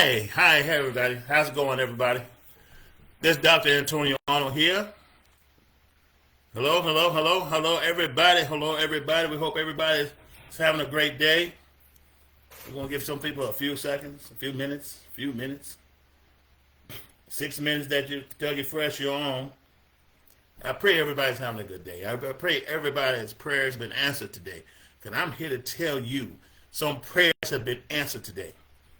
Hi, everybody. How's it going, everybody? This is Dr. Antonio Arnold here. Hello, everybody. Hello, everybody. We hope everybody's having a great day. We're going to give some people a few seconds, a few minutes. 6 minutes that you tell you fresh you're on. I pray everybody's having a good day. I pray everybody's prayers been answered today. Because I'm here to tell you some prayers have been answered today.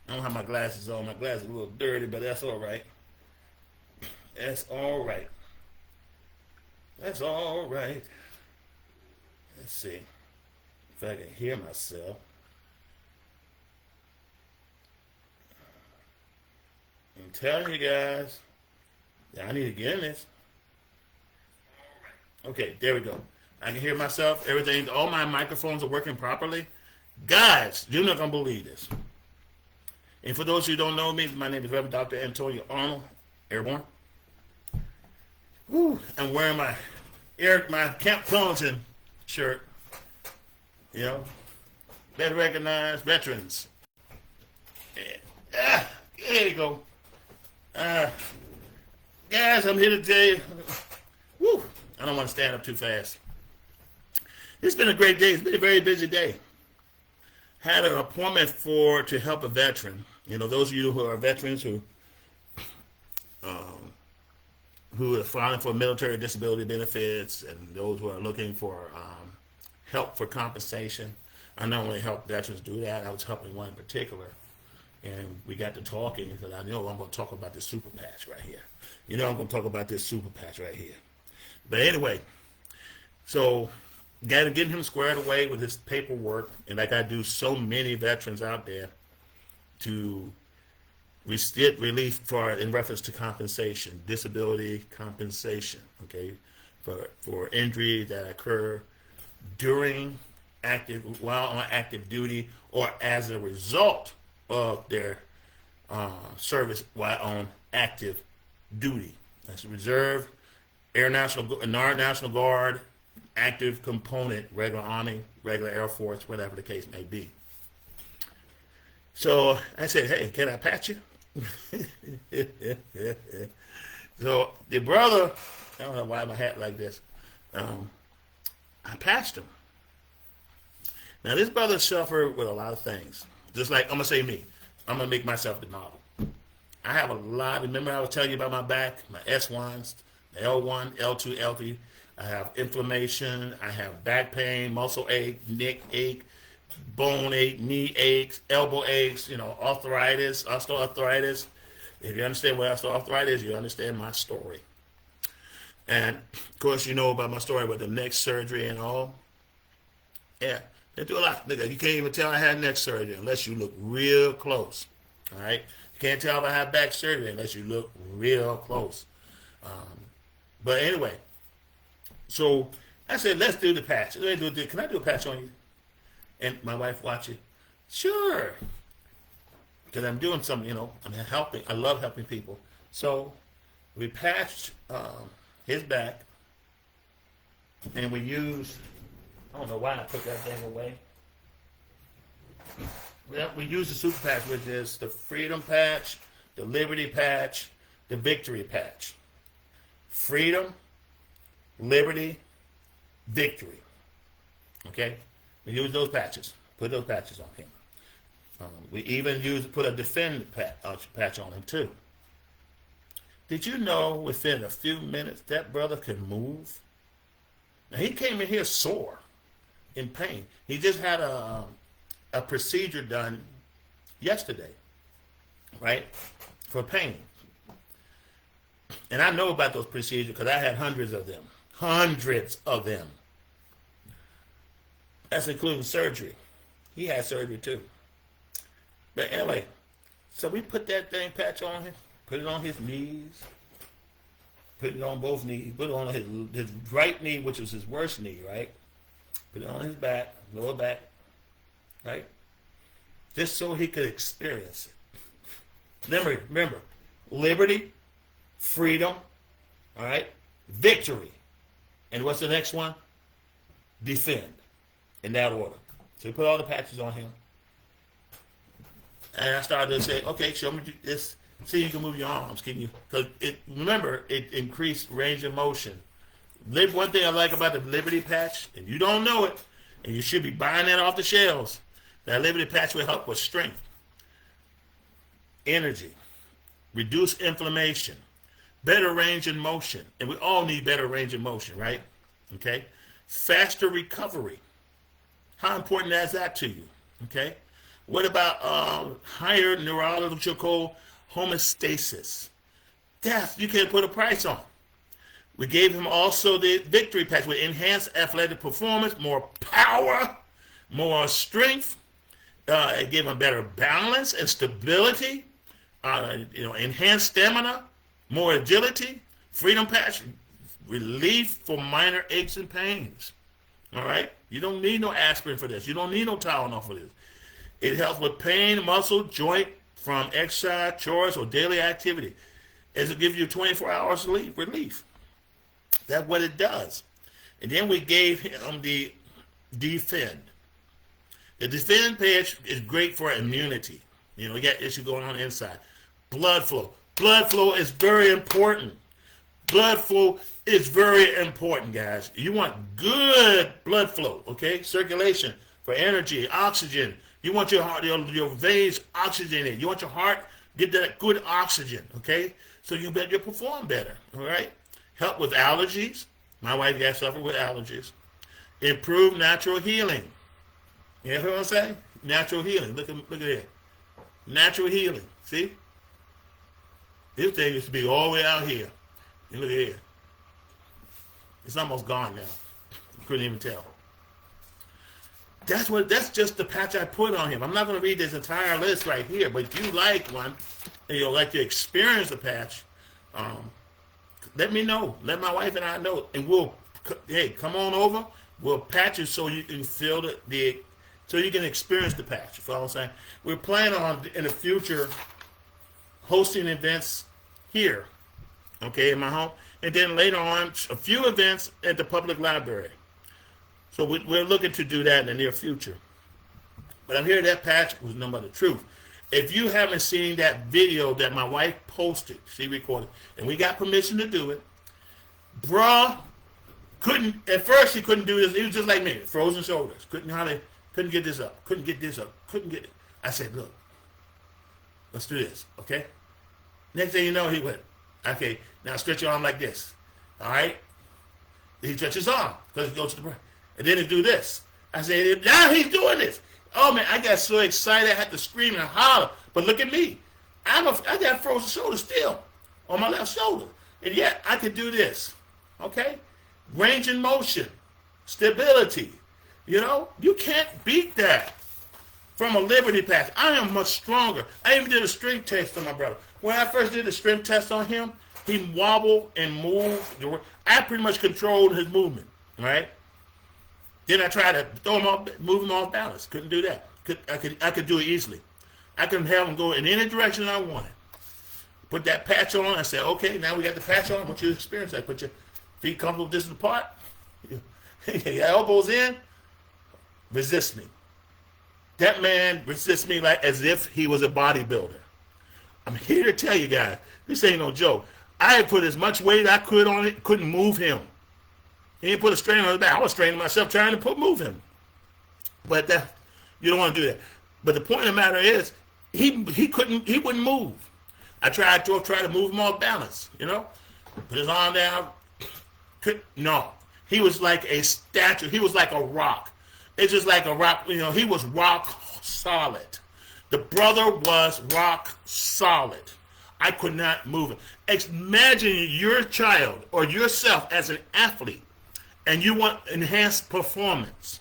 I don't have my glasses on. My glasses are a little dirty, but that's all right. That's all right. That's all right. Let's see if I can hear myself. I'm telling you guys, I need to get in this. Okay, there we go. I can hear myself. Everything, all my microphones are working properly. Guys, you're not going to believe this. And for those who don't know me, my name is Reverend Dr. Antonio Arnold, Airborne. I'm wearing my Camp Pendleton shirt. You know, better recognized veterans. There you go. Guys, I'm here to tell you. I don't want to stand up too fast. It's been a great day. It's been a very busy day. Had an appointment to help a veteran. You know, those of you who are veterans who are filing for military disability benefits, and those who are looking for help for compensation. I not only help veterans do that, I was helping one in particular. And we got to talking because I know I'm going to talk about this super patch right here. You know I'm going to talk about this super patch right here. But anyway, so got to get him squared away with his paperwork, and like I do so many veterans out there, to get relief for in reference to compensation, disability compensation, okay, for injuries that occur while on active duty or as a result of their service while on active duty. That's Reserve, National Guard, active component, regular Army, regular Air Force, whatever the case may be. So I said, hey, can I patch you? So the brother, I don't know why my hat like this, I patched him. Now this brother suffered with a lot of things. Just like, I'm going to say me. I'm going to make myself the model. I have a lot. Remember I was telling you about my back, my S1s, the L1, L2, L3. I have inflammation. I have back pain, muscle ache, neck ache, bone ache, knee aches, elbow aches, arthritis, osteoarthritis. If you understand what osteoarthritis is, you understand my story. And, of course, you know about my story with the neck surgery and all. Yeah, they do a lot. Look, you can't even tell I had neck surgery unless you look real close. All right? You can't tell if I had back surgery unless you look real close. But anyway, so I said, let's do the patch. Can I do a patch on you? And my wife watching. Sure. Because I'm doing something, I'm helping. I love helping people. So we patched his back, and we used, I don't know why I put that thing away. We used the super patch, which is the Freedom patch, the Liberty patch, the Victory patch. Freedom, Liberty, Victory. Okay? We use those patches. Put those patches on him. We even put a Defend patch on him too. Did you know within a few minutes that brother could move? Now he came in here sore, in pain. He just had a procedure done yesterday, right, for pain. And I know about those procedures because I had hundreds of them. That's including surgery. He had surgery too. But anyway, so we put that patch on him, put it on his knees, put it on both knees, put it on his right knee, which was his worst knee, right? Put it on his back, lower back, right? Just so he could experience it. Remember, liberty, freedom, all right? Victory. And what's the next one? Defend. In that order. So we put all the patches on him. And I started to say, okay, show me this. See, you can move your arms. Can you? Because remember, it increased range of motion. One thing I like about the Liberty Patch, and you don't know it, and you should be buying that off the shelves, that Liberty Patch will help with strength, energy, reduce inflammation, better range of motion. And we all need better range of motion, right? Okay? Faster recovery. How important is that to you? Okay? What about higher neurological homeostasis? That you can't put a price on. We gave him also the Victory Patch with enhanced athletic performance, more power, more strength. It gave him better balance and stability. Enhanced stamina, more agility. Freedom Patch, relief for minor aches and pains. All right? You don't need no aspirin for this. You don't need no Tylenol for this. It helps with pain, muscle, joint from exercise, chores, or daily activity. It gives you 24 hours relief. That's what it does. And then we gave him the Defend. The Defend patch is great for immunity. You got issue going on inside. Blood flow. Blood flow is very important. Blood flow is very important, guys. You want good blood flow, okay? Circulation for energy, oxygen. You want your heart, your veins oxygenated. You want your heart get that good oxygen, okay? So you'll perform better, all right? Help with allergies. My wife got suffered with allergies. Improve natural healing. You know what I'm saying? Natural healing. Look at it. Natural healing. See? This thing used to be all the way out here. And look at here. It's almost gone now. You couldn't even tell. That's just the patch I put on him. I'm not going to read this entire list right here, but if you like one and you'd like to experience the patch, let me know. Let my wife and I know, and come on over. We'll patch you so you can feel so you can experience the patch. You follow what I'm saying? We're planning on in the future hosting events here, okay, in my home, and then later on a few events at the public library. So we're looking to do that in the near future. But I'm here. That patch was nothing but the truth. If you haven't seen that video that my wife posted, she recorded, and we got permission to do it, bruh, at first he couldn't do this. He was just like me, frozen shoulders. Couldn't get this up. Couldn't get it. I said, look, let's do this, okay? Next thing you know, he went, okay, now stretch your arm like this, all right? He stretched his arm because he goes to the brain. And then he do this. I said, now he's doing this. Oh, man, I got so excited I had to scream and holler. But look at me. I got frozen shoulder still on my left shoulder. And yet I could do this, okay? Range in motion, stability. You can't beat that from a Liberty Patch. I am much stronger. I even did a strength test on my brother. When I first did the strength test on him, he wobbled and moved. I pretty much controlled his movement, right? Then I tried to move him off balance. Couldn't do that. I could do it easily. I could have him go in any direction I wanted. Put that patch on. I said, okay, now we got the patch on. I want you to experience that. Put your feet comfortable distance apart. Your elbows in. Resist me. That man resists me like as if he was a bodybuilder. I'm here to tell you guys, this ain't no joke. I had put as much weight I could on it, couldn't move him. He didn't put a strain on his back. I was straining myself trying to move him. But you don't want to do that. But the point of the matter is, he wouldn't move. I tried to move him off balance, Put his arm down. No. He was like a statue. He was like a rock. It's just like a rock, he was rock solid. The brother was rock solid. I could not move him. Imagine your child or yourself as an athlete and you want enhanced performance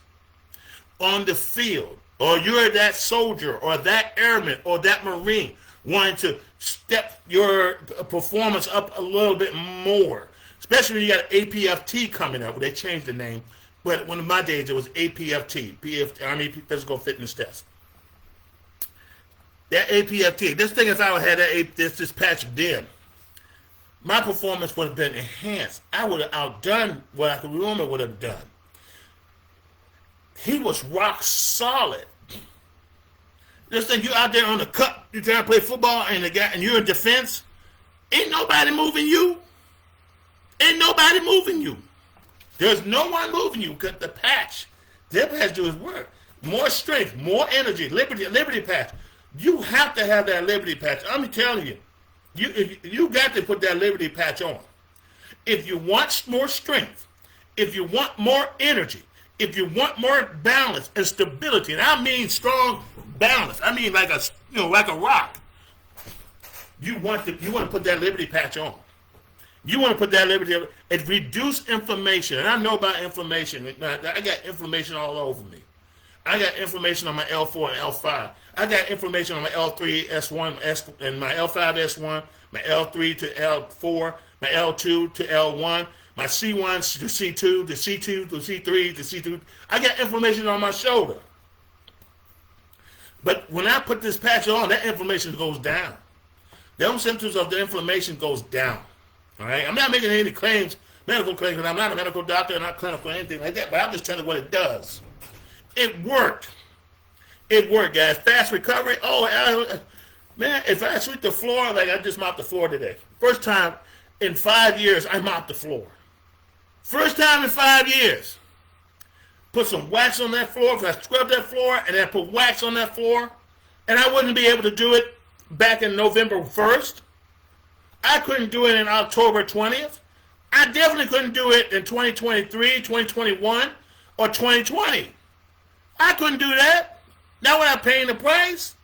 on the field, or you're that soldier or that airman or that Marine wanting to step your performance up a little bit more, especially when you got APFT coming up. They changed the name, but one of my days it was APFT, Army Physical Fitness Test. That APFT, this thing, if I had this patch then, my performance would have been enhanced. I would have outdone what I could normally would have done. He was rock solid. Just think you out there on the cut, you trying to play football, and you're in defense. Ain't nobody moving you. Ain't nobody moving you. There's no one moving you because the patch. That patch do his work. More strength, more energy. Liberty patch. You have to have that Liberty patch. I'm telling you. You got to put that Liberty patch on. If you want more strength, if you want more energy, if you want more balance and stability, and I mean strong balance, I mean like a rock. You want to put that Liberty patch on. You want to put that Liberty. It reduces inflammation, and I know about inflammation. I got inflammation all over me. I got inflammation on my L4 and L5. I got inflammation on my L3, S1, and my L5, S1, my L3 to L4, my L2 to L1, my C1 to C2, the C2 to C3 to C2. I got inflammation on my shoulder. But when I put this patch on, that inflammation goes down. The symptoms of the inflammation goes down. All right? I'm not making any claims, medical claims, and I'm not a medical doctor, I'm not clinical or anything like that, but I'm just telling you what it does. It worked. It worked, guys. Fast recovery. Man, if I sweep the floor, like I just mopped the floor today. First time in 5 years I mopped the floor. First time in 5 years. Put some wax on that floor. If I scrub that floor and then put wax on that floor, and I wouldn't be able to do it back in November 1st. I couldn't do it in October 20th. I definitely couldn't do it in 2023, 2021, or 2020. I couldn't do that. Now without paying the price.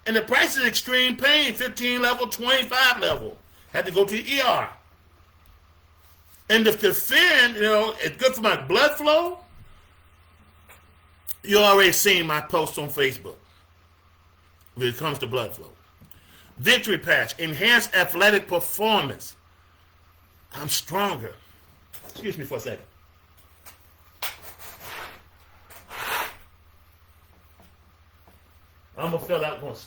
And the price is extreme pain, 15 level, 25 level. Had to go to the ER. And to defend, it's good for my blood flow. You already seen my post on Facebook when it comes to blood flow. Victory patch, enhanced athletic performance. I'm stronger. Excuse me for a second. I'm going to fill out once.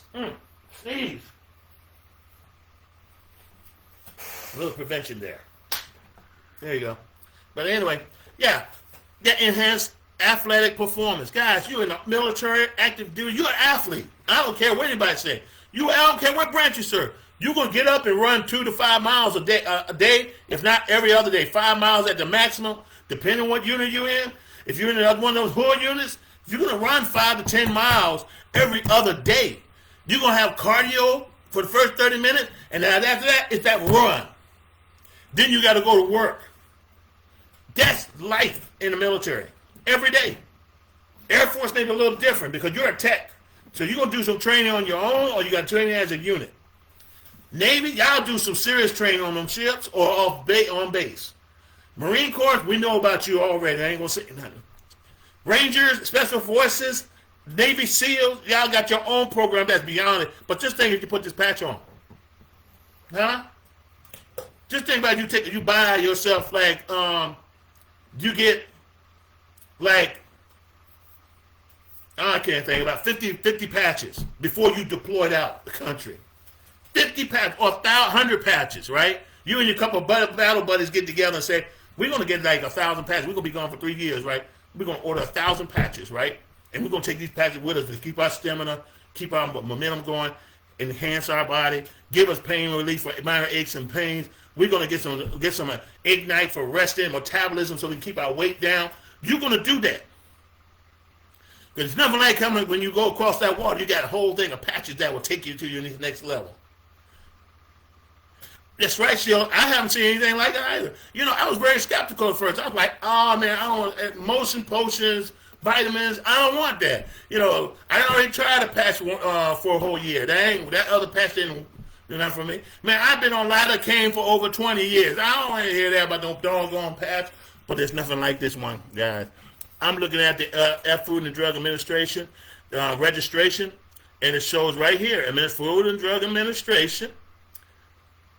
Sneeze. A little prevention there. There you go. But anyway, yeah, enhanced athletic performance. Guys, you're in the military, active duty. You're an athlete. I don't care what anybody say. I don't care what branch you serve. You're going to get up and run 2 to 5 miles a day, if not every other day. 5 miles at the maximum, depending on what unit you're in. If you're in one of those hood units, you're going to run 5 to 10 miles every other day. You're going to have cardio for the first 30 minutes, and then after that, it's that run. Then you got to go to work. That's life in the military. Every day. Air Force may be a little different because you're a tech. So you're going to do some training on your own, or you got training as a unit. Navy, y'all do some serious training on them ships or on base. Marine Corps, we know about you already. I ain't going to say nothing. Rangers, Special Forces, Navy SEALs, y'all got your own program that's beyond it. But just think if you put this patch on. Huh? Just think about you buy yourself like, you get like, I can't think, about 50 patches before you deployed out the country. 50 patches or 100 patches, right? You and your couple of battle buddies get together and say, we're going to get like 1,000 patches. We're going to be gone for 3 years, right? We're going to order 1,000 patches, right? And we're going to take these patches with us to keep our stamina, keep our momentum going, enhance our body, give us pain relief for minor aches and pains. We're going to get some Ignite for resting, metabolism, so we can keep our weight down. You're going to do that. Because it's nothing like coming when you go across that water. You got a whole thing of patches that will take you to your next level. That's right, Sheila. I haven't seen anything like that either. I was very skeptical at first. I was like, oh, man, I don't want motion potions, vitamins. I don't want that. I already tried a patch for a whole year. That other patch didn't do nothing for me. Man, I've been on lidocaine for over 20 years. I don't want to hear that about no doggone patch. But there's nothing like this one, guys. I'm looking at the Food and Drug Administration registration, and it shows right here, Food and Drug Administration,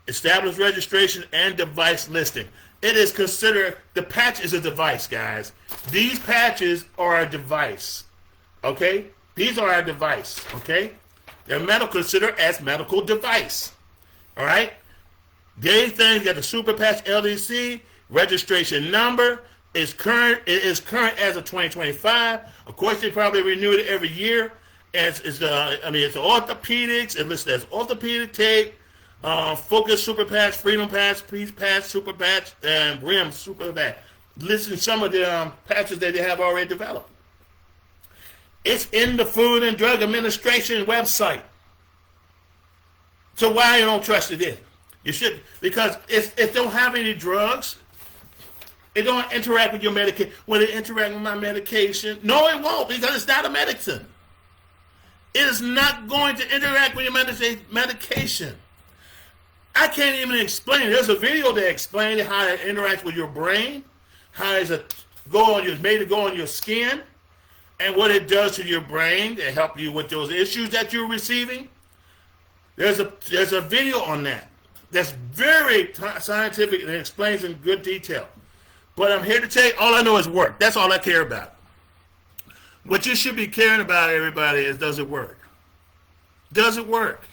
established registration and device listing. It is considered, the patch is a device, guys. These patches are a device, okay? These are a device, okay? They're considered as medical device, all right? These things got the Super Patch LDC, registration number, it is current as of 2025. Of course, they probably renew it every year. It's orthopedics. It lists as orthopedic tape, focus super patch, freedom patch, peace patch, super patch, and rim super patch. Listen to some of the patches that they have already developed. It's in the Food and Drug Administration website. So why you don't trust it in? You should, because it don't have any drugs. It don't interact with your medication. Will it interact with my medication? No, it won't, because it's not a medicine. It is not going to interact with your medication. I can't even explain it. There's a video that explains how it interacts with your brain, how it's made to go on your skin, and what it does to your brain to help you with those issues that you're receiving. There's a video on that that's very scientific and it explains in good detail. But I'm here to tell you, all I know is work. That's all I care about. What you should be caring about, everybody, is does it work? Does it work?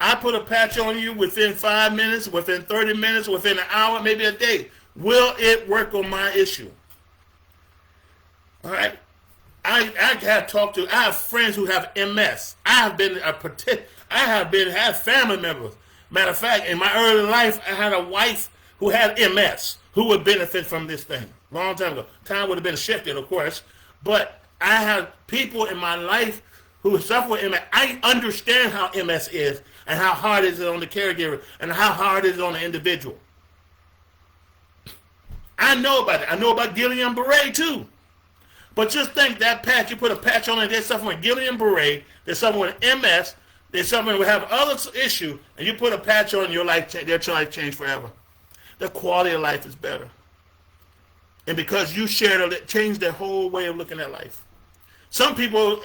I put a patch on you within 5 minutes, within 30 minutes, within an hour, maybe a day. Will it work on my issue? All right? I have friends who have MS. I have family members. Matter of fact, in my early life, I had a wife who had MS who would benefit from this thing. Long time ago. Time would have been shifted, of course. But I have people in my life who suffer with MS. I understand how MS is and how hard is it on the caregiver and how hard is it on the individual. I know about it. I know about Guillain-Barré too. But just think that patch, you put a patch on it, there's someone with Guillain-Barré, there's someone with MS, there's someone who have other issue, and you put a patch on your life, their life change forever. Their quality of life is better. And because you shared it, changed their whole way of looking at life. Some people,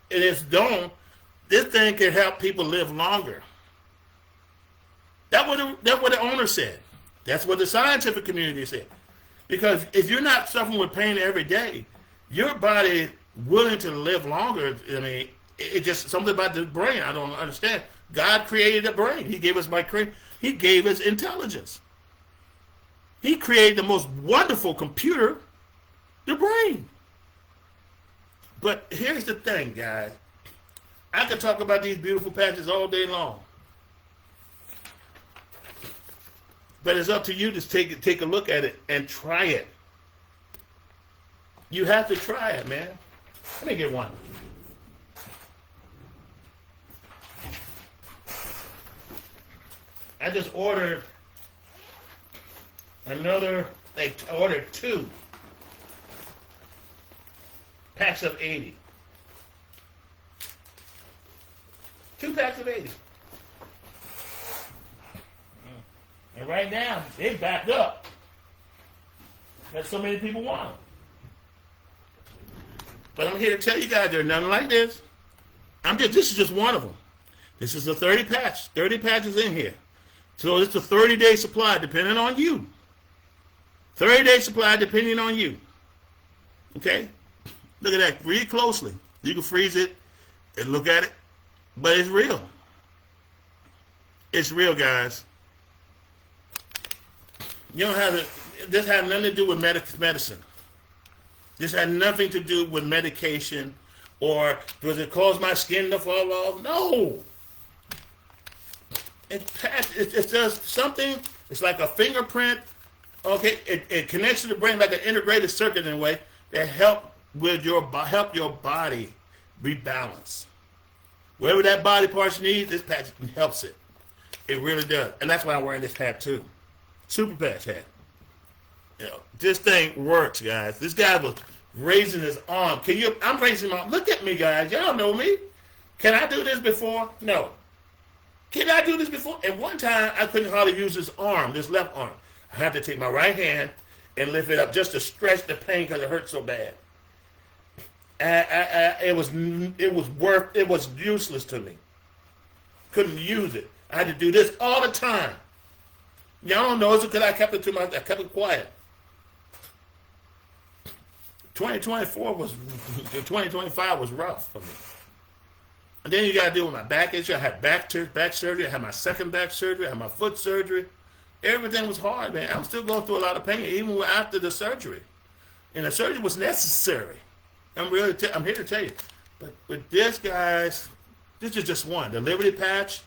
this thing can help people live longer. That's what the owner said. That's what the scientific community said. Because if you're not suffering with pain every day, your body willing to live longer. I mean, it's just something about the brain I don't understand. God created the brain. He gave us He gave us intelligence. He created the most wonderful computer, the brain. But here's the thing, guys. I could talk about these beautiful patches all day long. But it's up to you to take a look at it and try it. You have to try it, man. Let me get one. I just ordered I ordered 2 packs of 80. 2 packs of 80. And right now, they backed up. Because so many people want them. But I'm here to tell you guys, there's nothing like this. This is just one of them. This is a 30 patch. 30 patches in here. So it's a 30-day supply depending on you. 30-day supply depending on you. Okay? Look at that. Read closely. You can freeze it and look at it. But it's real. It's real, guys. You don't have to, this had nothing to do with medicine. This had nothing to do with medication or does it cause my skin to fall off? No. It does something. It's like a fingerprint. Okay, it connects to the brain like an integrated circuit in a way that help your body rebalance. Whatever that body parts needs, this patch helps it. It really does, and that's why I'm wearing this hat too. Super patch hat. You know, this thing works, guys. This guy was raising his arm. I'm raising my arm. Look at me, guys. Y'all know me. Can I do this before? No. Can I do this before? At one time, I couldn't hardly use this left arm. I had to take my right hand and lift it up just to stretch the pain because it hurt so bad. It was useless to me. Couldn't use it. I had to do this all the time. Y'all don't know it's because I kept it quiet. 2025 was rough for me. And then you got to deal with my back issue. I had back surgery. I had my second back surgery. I had my foot surgery. Everything was hard, man. I'm still going through a lot of pain, even after the surgery. And the surgery was necessary. I'm here to tell you. But with this, guys, this is just one. The Liberty patch,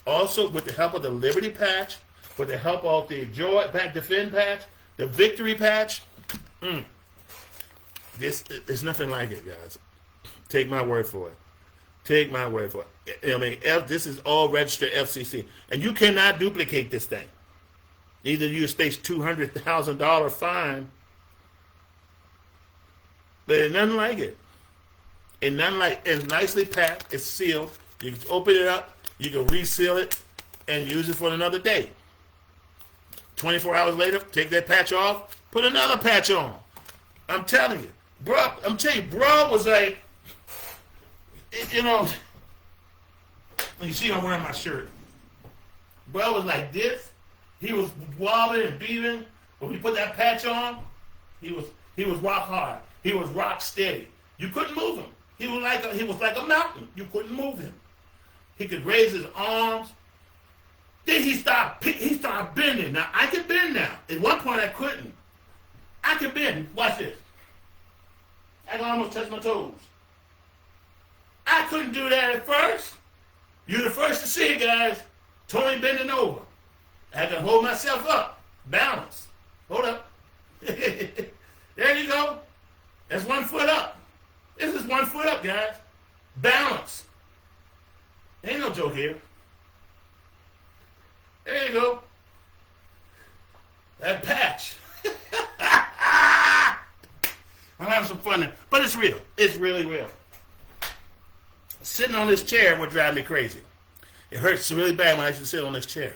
also with the help of the Liberty patch, with the help of the Joy Back Defend patch, the Victory patch, this there's nothing like it, guys. Take my word for it. Take my word for it. I mean, this is all registered FCC, and you cannot duplicate this thing. Either you face $200,000 fine, but it's nothing like it. And nothing like it's nicely packed. It's sealed. You can open it up. You can reseal it and use it for another day. 24 hours later, take that patch off. Put another patch on. I'm telling you, bro. Bro was like, you know. You see, I'm wearing my shirt. Bro was like this. He was wobbling and beating. When we put that patch on, he was rock hard. He was rock steady. You couldn't move him. He was like a mountain. You couldn't move him. He could raise his arms. Then he started bending. Now I can bend now. At one point I couldn't. I can bend. Watch this. I can almost touch my toes. I couldn't do that at first. You're the first to see it, guys. Tony bending over. I had to hold myself up. Balance. Hold up. There you go. That's 1 foot up. This is 1 foot up, guys. Balance. Ain't no joke here. There you go. That patch. I'm having some fun there. But it's real. It's really real. Sitting on this chair would drive me crazy. It hurts really bad when I used to sit on this chair.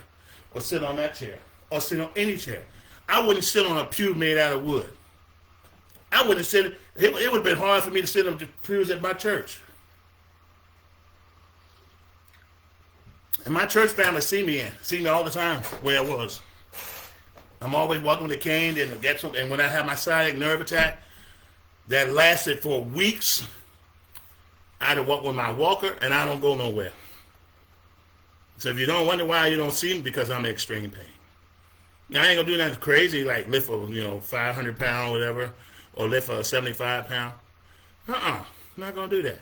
Or sit on that chair. Or sit on any chair. I wouldn't sit on a pew made out of wood. I wouldn't sit. It would have been hard for me to sit on the pews at my church. And my church family see me all the time where I was. I'm always walking with a cane and when I have my sciatic nerve attack, that lasted for weeks. I had to walk with my walker and I don't go nowhere. So if you don't wonder why you don't see me, because I'm in extreme pain. Now I ain't gonna do nothing crazy like lift a 500 pound or whatever, or lift a 75 pound. Not gonna do that.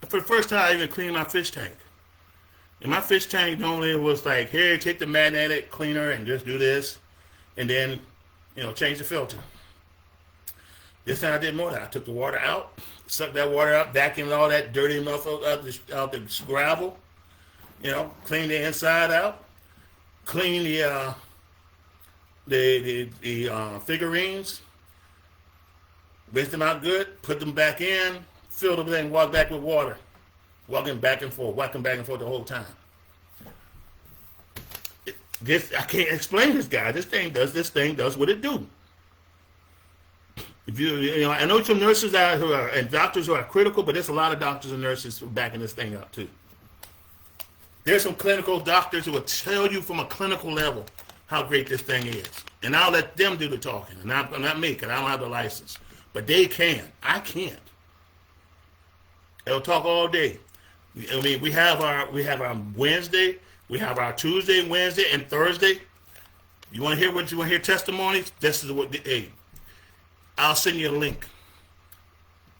For the first time I even cleaned my fish tank. And my fish tank normally was like, here, take the magnetic cleaner and just do this, and then, change the filter. This time I did more than that. I took the water out, sucked that water out, vacuumed all that dirty mouth out the gravel, cleaned the inside out, cleaned the figurines, rinsed them out good, put them back in, filled them in, and walked back with water. Walking back and forth the whole time. I can't explain this guy. This thing does what it do. I know some nurses and doctors who are critical, but there's a lot of doctors and nurses who are backing this thing up too. There's some clinical doctors who will tell you from a clinical level how great this thing is. And I'll let them do the talking, not me, because I don't have the license. But they can. I can't. They'll talk all day. I mean, we have our Wednesday, we have our Tuesday, Wednesday, and Thursday. You want to hear testimonies? This is what. Hey, I'll send you a link.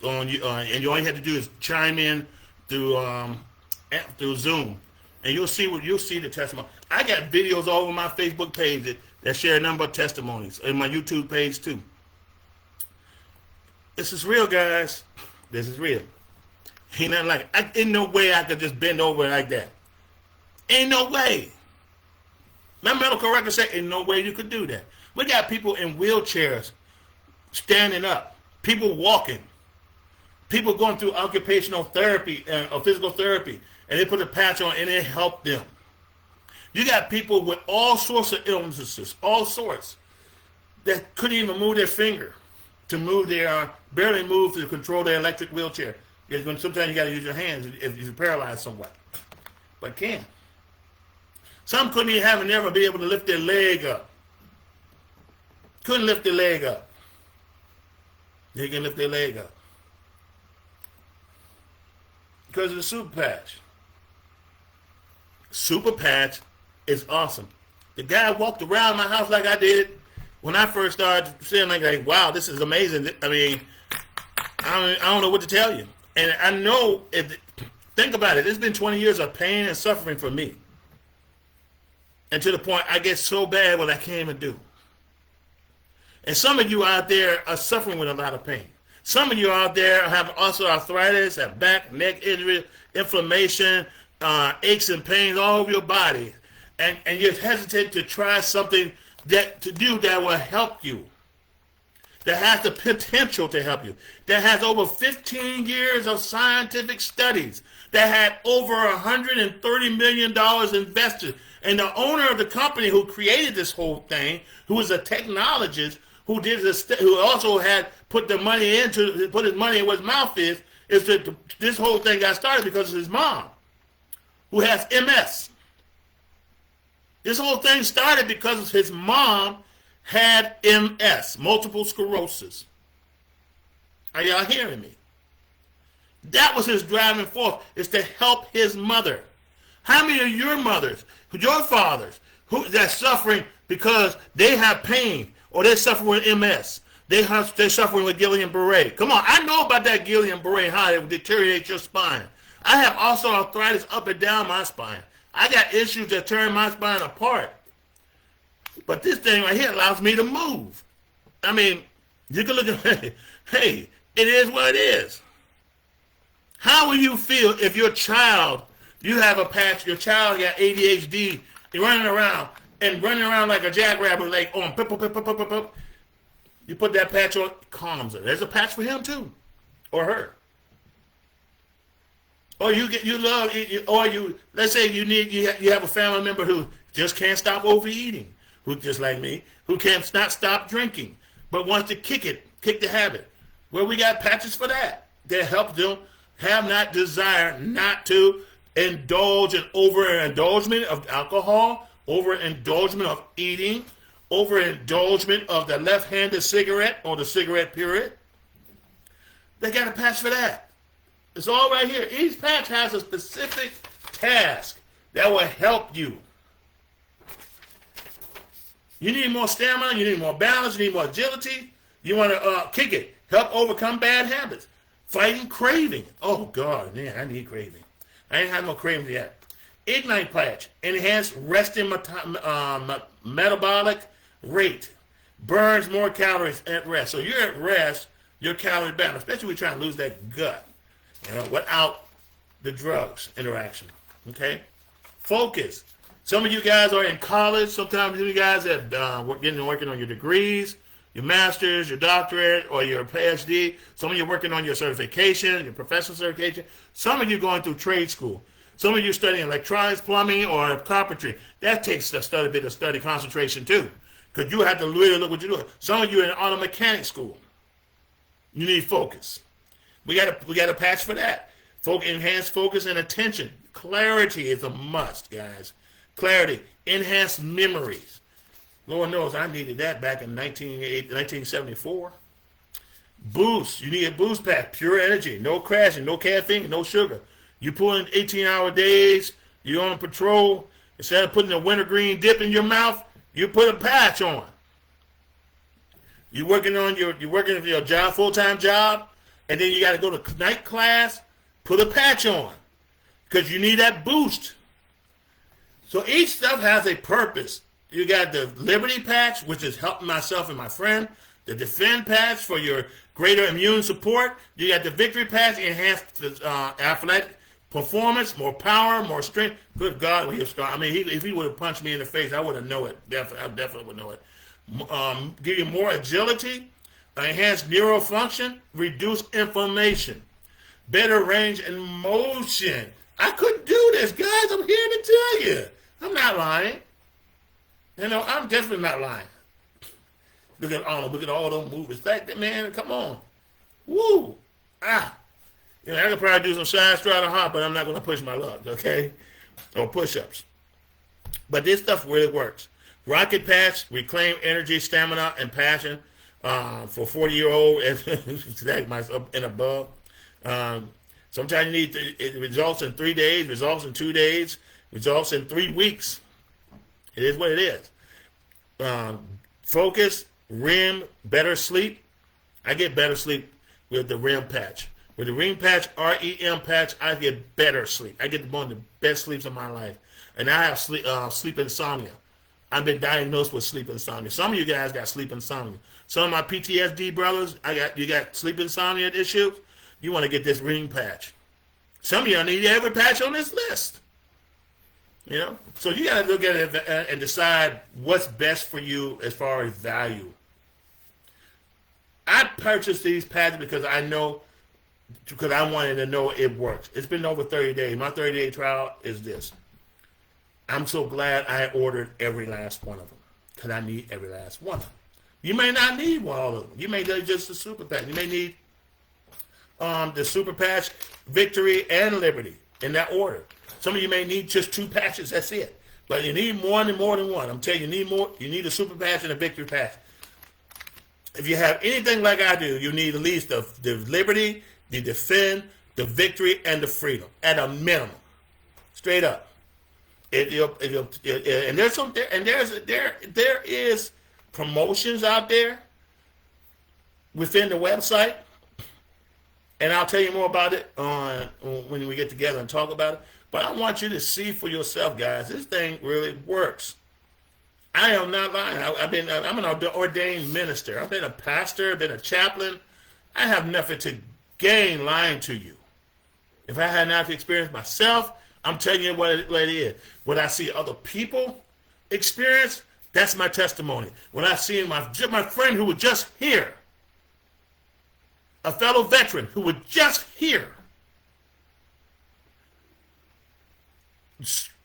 And you all you have to do is chime in through Zoom, and you'll see the testimony. I got videos all over my Facebook page that share a number of testimonies, and my YouTube page too. This is real, guys. This is real. Ain't nothing like it. Ain't no way I could just bend over like that. Ain't no way. My medical records say ain't no way you could do that. We got people in wheelchairs standing up, people walking, people going through occupational therapy or physical therapy, and they put a patch on and it helped them. You got people with all sorts of illnesses, all sorts, that couldn't even move their finger to barely move to control their electric wheelchair. Because sometimes you got to use your hands if you're paralyzed somewhat. But can. Some couldn't even never be able to lift their leg up. Couldn't lift their leg up. They can lift their leg up. Because of the super patch. Super patch is awesome. The guy walked around my house like I did when I first started saying like wow, this is amazing. I mean, I don't know what to tell you. And I know, think about it, it's been 20 years of pain and suffering for me. And to the point I get so bad what I can't even do. And some of you out there are suffering with a lot of pain. Some of you out there have osteoarthritis, have back, neck injury, inflammation, aches and pains all over your body. And you hesitate to try something that will help you. That has the potential to help you. That has over 15 years of scientific studies. That had over $130 million invested. And the owner of the company who created this whole thing, who was a technologist, who did this, who also had put his money in where his mouth is that this whole thing got started because of his mom, who has MS. This whole thing started because his mom had MS, multiple sclerosis. Are y'all hearing me? That was his driving force, is to help his mother. How many of your mothers, your fathers, that's suffering because they have pain or they're suffering with MS? They're suffering with Guillain-Barré. Come on, I know about that Guillain-Barré, how it deteriorates your spine. I have also arthritis up and down my spine. I got issues that turn my spine apart. But this thing right here allows me to move. I mean, you can look at, hey, it is what it is. How will you feel if you have a patch, your child got ADHD, you're running around like a jackrabbit, like on pip, pip, pip, pip, pip, pip. You put that patch on, calms it. There's a patch for him too, or her. Or let's say you have a family member who just can't stop overeating, who just like me, who can't not stop drinking, but wants to kick the habit. Well, we got patches for that help them have not desire not to indulge in overindulgement of alcohol, overindulgement of eating, overindulgement of the left-handed cigarette or the cigarette period. They got a patch for that. It's all right here. Each patch has a specific task that will help you. You need more stamina, you need more balance, you need more agility. You want to kick it, help overcome bad habits. Fighting craving. Oh, God, man, I need craving. I ain't had no craving yet. Ignite patch, enhanced resting metabolic rate. Burns more calories at rest. So you're at rest, your calorie balance, especially when you're trying to lose that gut, without the drugs interaction. Okay? Focus. Some of you guys are in college. Sometimes you guys are working on your degrees, your master's, your doctorate, or your PhD. Some of you are working on your certification, your professional certification. Some of you going through trade school. Some of you studying electronics, plumbing, or carpentry. That takes a bit of study concentration too, because you have to really look what you're doing. Some of you are in auto mechanic school. You need focus. We got a patch for that. Enhanced focus and attention. Clarity is a must, guys. Clarity. Enhanced memories. Lord knows I needed that back in 1974. Boost. You need a boost pack. Pure energy. No crashing. No caffeine. No sugar. You pull in 18-hour days. You're on patrol. Instead of putting a wintergreen dip in your mouth, you put a patch on. You're working your job, full-time job, and then you got to go to night class. Put a patch on, because you need that boost. So each stuff has a purpose. You got the Liberty patch, which is helping myself and my friend. The Defend patch for your greater immune support. You got the Victory patch, enhanced athletic performance, more power, more strength. Good God, when he was strong. I mean, if he would have punched me in the face, I would have known it. I definitely would know it. Give you more agility, enhanced neural function, reduce inflammation, better range and motion. I couldn't do this, guys. I'm here to tell you. I'm not lying. I'm definitely not lying. Look at all those movies. Man, come on. Woo. I could probably do some side straddle hop, but I'm not going to push my luck, okay? Or push-ups. But this stuff really works. Rocket patch, reclaim energy, stamina, and passion for 40-year-old and above. Sometimes you need it results in 3 days, results in 2 days, results in 3 weeks. It is what it is. Focus, REM, better sleep. I get better sleep with the REM patch. With the REM patch, REM patch, I get better sleep. I get one of the best sleeps of my life. And I have sleep insomnia. I've been diagnosed with sleep insomnia. Some of you guys got sleep insomnia. Some of my PTSD brothers, you got sleep insomnia issues. You want to get this REM patch. Some of you need every patch on this list. You know? So you got to look at it and decide what's best for you as far as value. I purchased these patches because I wanted to know it works. It's been over 30 days. My 30-day trial is this. I'm so glad I ordered every last one of them because I need every last one of them. You may not need all of them. You may need just the super patch. You may need the super patch, Victory, and Liberty in that order. Some of you may need just 2 patches. That's it. But you need more than one. I'm telling you, you need more. You need a super patch and a Victory patch. If you have anything like I do, you need at least the Liberty, the Defend, the Victory, and the Freedom at a minimum. Straight up. And there's some there is promotions out there within the website, and I'll tell you more about it when we get together and talk about it. But I want you to see for yourself, guys. This thing really works. I am not lying. I'm an ordained minister. I've been a pastor. I've been a chaplain. I have nothing to gain lying to you. If I had not experienced myself, I'm telling you what it is. What I see other people experience, that's my testimony. When I see my friend who was just here, a fellow veteran who was just here,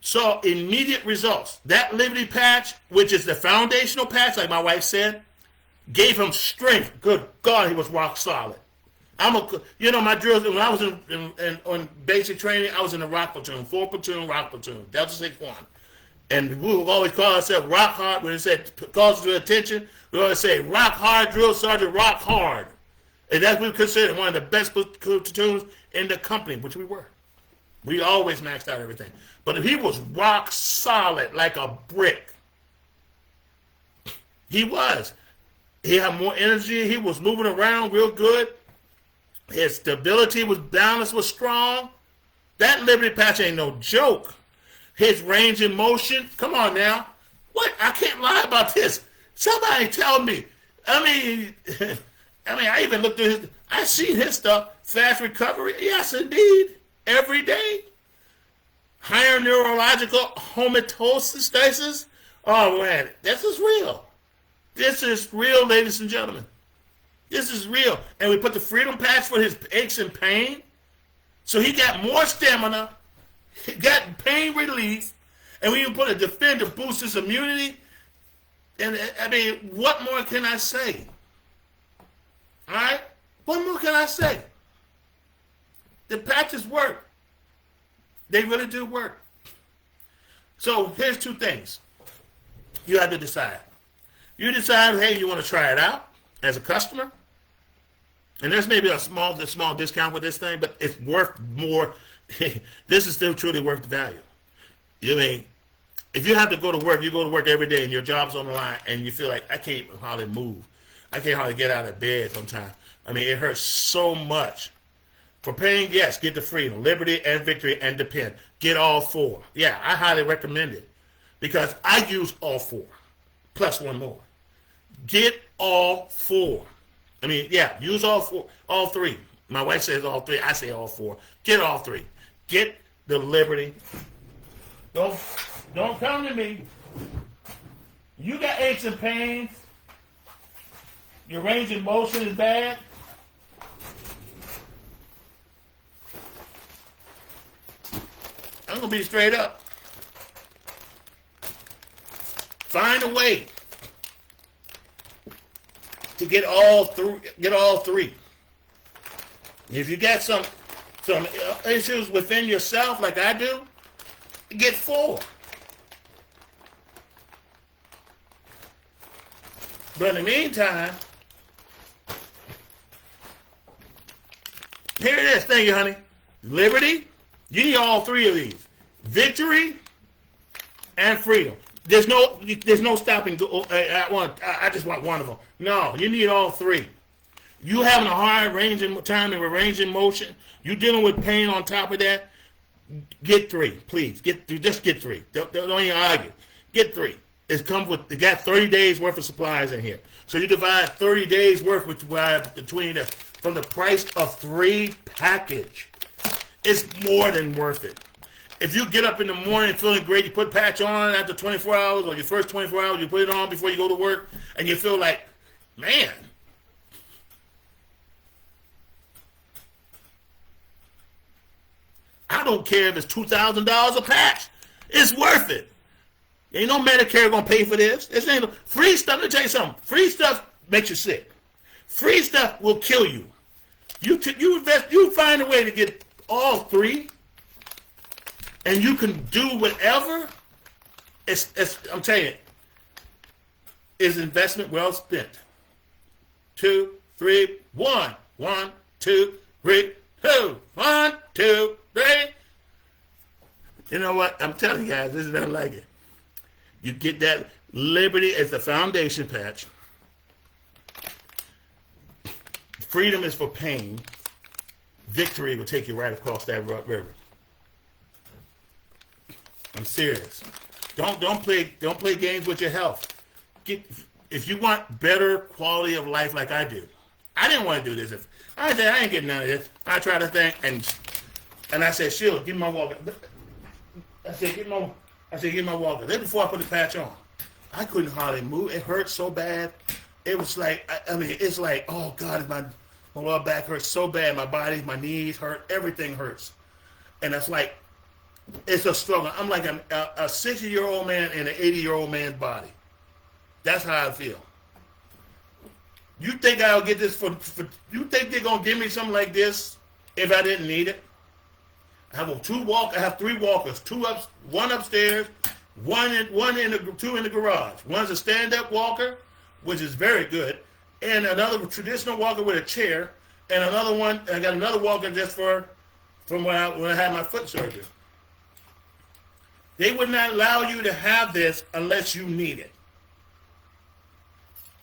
saw immediate results. That Liberty patch, which is the foundational patch, like my wife said, gave him strength. Good God, he was rock solid. My drills, when I was on basic training, I was in the rock platoon, 4 platoon, rock platoon, Delta 6-1. And we would always call ourselves rock hard. When it said calls to attention, we always say rock hard, drill sergeant, rock hard. And that's what we consider one of the best platoons in the company, which we were. We always maxed out everything. But he was rock solid like a brick. He was. He had more energy. He was moving around real good. His stability was balance was strong. That Liberty patch ain't no joke. His range in motion, come on now. What? I can't lie about this. Somebody tell me. I even looked at his, I see his stuff. Fast recovery, yes indeed. Every day. Higher neurological homeostasis. Oh man, this is real. This is real, ladies and gentlemen. This is real. And we put the Freedom patch for his aches and pain. So he got more stamina, he got pain relief, and we even put a Defend to boost his immunity. And what more can I say? All right? What more can I say? The patches work. They really do work. So here's 2 things. You have to decide. You decide, hey, you want to try it out as a customer. And there's maybe a small discount with this thing, but it's worth more. This is still truly worth the value. If you have to go to work, you go to work every day and your job's on the line and you feel like, I can't hardly move. I can't hardly get out of bed sometimes. It hurts so much. For pain, yes, get the Freedom, Liberty, and Victory, and Depend. Get all 4. Yeah, I highly recommend it because I use all 4, plus one more. Get all 4. Use all 4, all 3. My wife says all 3. I say all 4. Get all 3. Get the Liberty. Don't come to me. You got aches and pains. Your range of motion is bad. I'm going to be straight up. Find a way to get all 3. If you got some issues within yourself like I do, get 4. But in the meantime, here it is. Thank you, honey. Liberty. You need all 3 of these. Victory and Freedom. There's no stopping. I just want one of them. No, you need all 3. You having a hard time in range in motion. You dealing with pain on top of that. Get 3, please. Just get 3. Don't even argue. Get 3. It got 30 days worth of supplies in here. So you divide 30 days worth between from the price of 3 package. It's more than worth it. If you get up in the morning feeling great, you put patch on after 24 hours or your first 24 hours, you put it on before you go to work, and you feel like, man, I don't care if it's $2,000 a patch. It's worth it. Ain't no Medicare gonna pay for this. This ain't free stuff. Let me tell you something. Free stuff makes you sick. Free stuff will kill you. You invest. You find a way to get all 3, and you can do whatever. I'm telling you, is investment well spent. 2, 3, 1, 1, 2, 3, 2, 1, 2, 3. You know what? I'm telling you guys, this is nothing like it. You get that Liberty as the foundation patch. Freedom is for pain. Victory will take you right across that river. I'm serious. Don't play games with your health. If you want better quality of life like I do. I didn't want to do this. If I said I ain't getting none of this. I tried to think and I said, Sheila, give me my walker. I said, give me my walker. Then before I put the patch on, I couldn't hardly move. It hurt so bad. It was like, it's like, oh God, my lower back hurts so bad. My body, my knees hurt. Everything hurts. And it's like, it's a struggle. I'm like a 60-year-old man in an 80-year-old man's body. That's how I feel. You think I'll get this you think they're going to give me something like this if I didn't need it? I have 3 walkers, 1 upstairs, 2 in the garage. One's a stand-up walker, which is very good, and another traditional walker with a chair, and another one. I got another walker just from when I had my foot surgery. They would not allow you to have this unless you need it.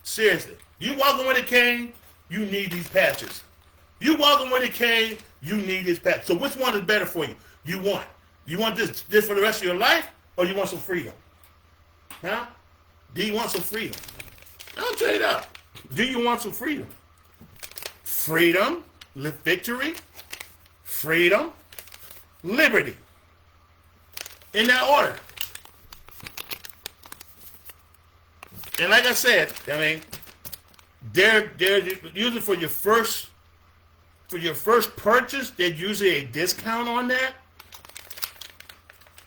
Seriously, you walking with a cane, you need these patches. You walking with a cane, you need this patch. So which one is better for you? You want this for the rest of your life, or you want some freedom? Huh? Do you want some freedom? I'll tell you that. Do you want some freedom? Freedom, victory, freedom, liberty. In that order. And like I said, they're usually for your first purchase, there's usually a discount on that.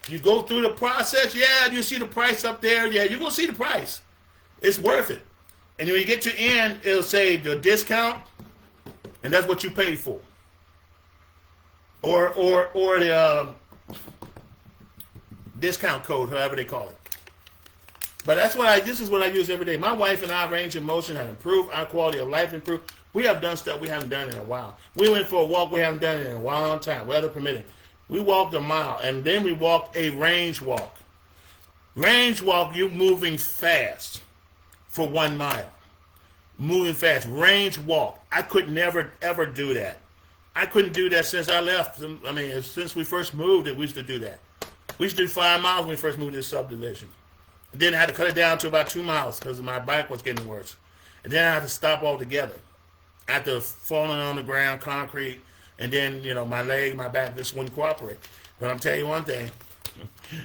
You go through the process, yeah, you see the price up there, yeah, you're gonna see the price. It's worth it. And when you get to the end, it'll say the discount, and that's what you paid for. Or the discount code, however they call it. But this is what I use every day. My wife and I, range of motion, have improved. Our quality of life improved. We have done stuff we haven't done in a while. We went for a walk we haven't done in a long time, weather permitting. We walked a mile, and then we walked a range walk. Range walk, you're moving fast for 1 mile. Moving fast. Range walk. I could never, ever do that. I couldn't do that since I left. Since we first moved, we used to do that. We used to do 5 miles when we first moved to this subdivision. Then I had to cut it down to about 2 miles because my back was getting worse. And then I had to stop altogether. After falling on the ground, concrete, and then, my leg, my back just wouldn't cooperate. But I'm telling you one thing.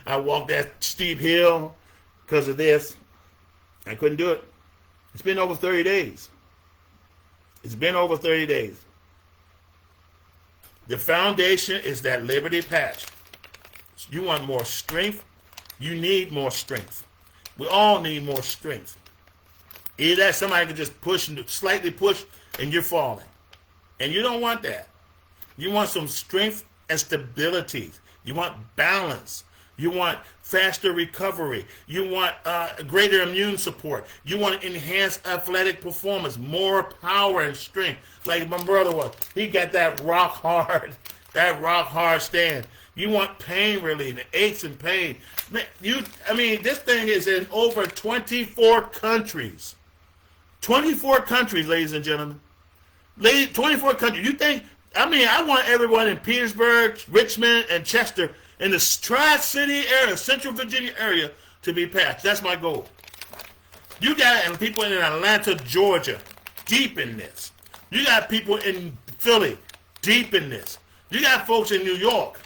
I walked that steep hill because of this. I couldn't do it. It's been over 30 days. It's been over 30 days. The foundation is that Liberty patch. You want more strength? You need more strength. We all need more strength. Either that somebody can just slightly push, and you're falling. And you don't want that. You want some strength and stability. You want balance. You want faster recovery. You want greater immune support. You want enhanced athletic performance, more power and strength. Like my brother was. He got that rock hard stand. You want pain relief, aches and pain. This thing is in over 24 countries. 24 countries, ladies and gentlemen. Lady, 24 countries. You think, I want everyone in Petersburg, Richmond, and Chester, in the Tri-City area, Central Virginia area, to be patched. That's my goal. You got and people in Atlanta, Georgia, deep in this. You got people in Philly, deep in this. You got folks in New York,